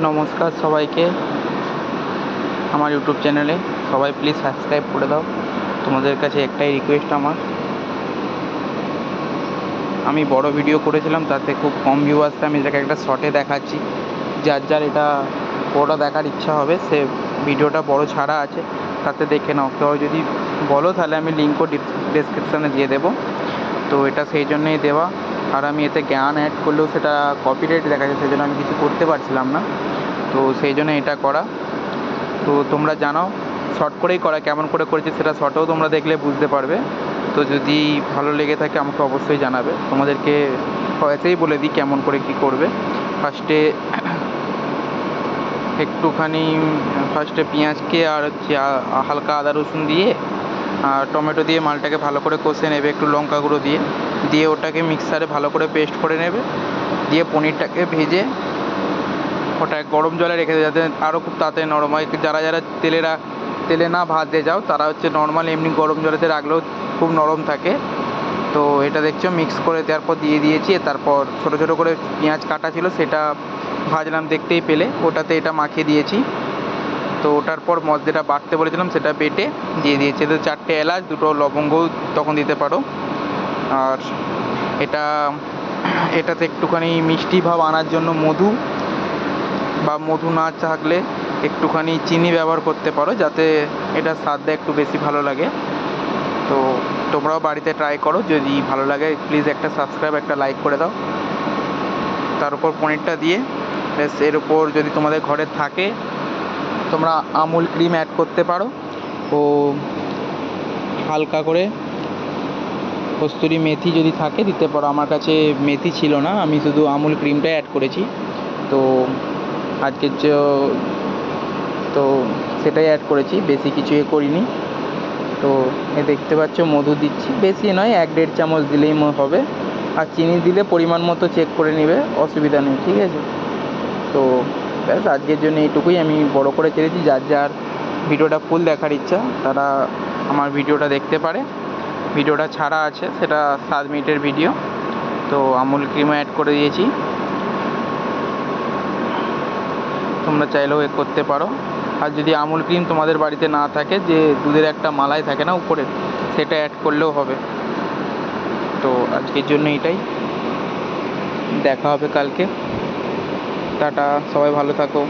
নমস্কার সবাইকে আমার ইউটিউব চ্যানেলে। সবাই প্লিজ সাবস্ক্রাইব করে দাও। তোমাদের কাছে একটাই রিকোয়েস্ট আমার, আমি বড় ভিডিও করেছিলাম তাতে খুব কম ভিউ আসছে, আমি এটাকে একটা শর্টে দেখাচ্ছি। যার যার এটা বড় দেখার ইচ্ছা হবে সে ভিডিওটা বড় ছাড়া আছে, তাতে দেখে নাও। কেউ যদি বলো তাহলে আমি লিঙ্কও ডেসক্রিপশানে দিয়ে দেবো। তো এটা সেই জন্যই দেওয়া। আর আমি এতে জ্ঞান অ্যাড করলেও সেটা কপিরাইট দেখা যায়, সেই জন্য আমি কিছু করতে পারছিলাম না। তো সেই জন্য এটা করা। তো তোমরা জানাও শর্ট করেই করা, কেমন করে করেছি সেটা শর্টেও তোমরা দেখলে বুঝতে পারবে। তো যদি ভালো লেগে থাকে আমাকে অবশ্যই জানাবে। তোমাদেরকে হয়তোই বলে দিই কেমন করে কী করবে। ফার্স্টে পেঁয়াজকে আর হচ্ছে হালকা আদা রসুন দিয়ে আর টমেটো দিয়ে মালটাকে ভালো করে কষে নেবে, একটু লঙ্কা গুঁড়ো দিয়ে ওটাকে মিক্সারে ভালো করে পেস্ট করে নেবে। দিয়ে পনিরটাকে ভেজে ওটা গরম জলে রেখে দেবে, যাতে আরও খুব তাড়াতাড়ি নরম হয়। যারা যারা তেলে না ভাজতে যাও তারা হচ্ছে নর্মাল এমনি গরম জলেতে রাখলেও খুব নরম থাকে। তো এটা দেখছো মিক্স করে দেওয়ার পর দিয়ে দিয়েছি। তারপর ছোটো ছোটো করে পেঁয়াজ কাটা ছিল সেটা ভাজলাম, দেখতেই পেলে ওটাতে এটা মাখিয়ে দিয়েছি। তো ওটার পর যেটা বাটতে বলেছিলাম সেটা বেটে দিয়ে দিয়েছি। এতে 4টে এলাচ, 2টো লবঙ্গও তখন দিতে পারো। আর এটাতে একটুখানি মিষ্টি ভাব আনার জন্য মধু না থাকলে একটুখানি চিনি ব্যবহার করতে পারো, যাতে এটা স্বাদটা একটু বেশি ভালো লাগে। তো তোমরাও বাড়িতে ট্রাই করো, যদি ভালো লাগে প্লিজ একটা সাবস্ক্রাইব, একটা লাইক করে দাও। তার উপর পনিরটা দিয়ে বেশ, এর উপর যদি তোমাদের ঘরে থাকে তোমরা আমুল ক্রিম অ্যাড করতে পারো, ও হালকা করে কস্তুরি মেথি যদি থাকে দিতে পারো। আমার কাছে মেথি ছিল না, আমি শুধু আমুল ক্রিমটাই অ্যাড করেছি। তো আজকের তো সেটাই অ্যাড করেছি, বেশি কিছু করিনি। তো দেখতে পাচ্ছ মধু দিচ্ছি, বেশি নয়, 1-1.5 চামচ দিলেই হবে। আর চিনি দিলে পরিমাণ মতো চেক করে নেবে, অসুবিধা নেই, ঠিক আছে। তো ব্যাস আজকের জন্য এইটুকুই, আমি বড় করে ছেড়েছি। যার যার ভিডিওটা ফুল দেখার ইচ্ছা তারা আমার ভিডিওটা দেখতে পারে। ভিডিওটা ছাড়া আছে, সেটা 7 মিনিটের ভিডিও। তো আমুল ক্রিমও অ্যাড করে দিয়েছি, তোমরা চাইলেও করতে পারো। আর যদি আমুল ক্রিম তোমাদের বাড়িতে না থাকে, যে দুধের একটা মালাই থাকে না উপরে, সেটা অ্যাড করলেও হবে। তো আজকের জন্য এটাই, দেখা হবে কালকে। টাটা, সবাই ভালো থাকো।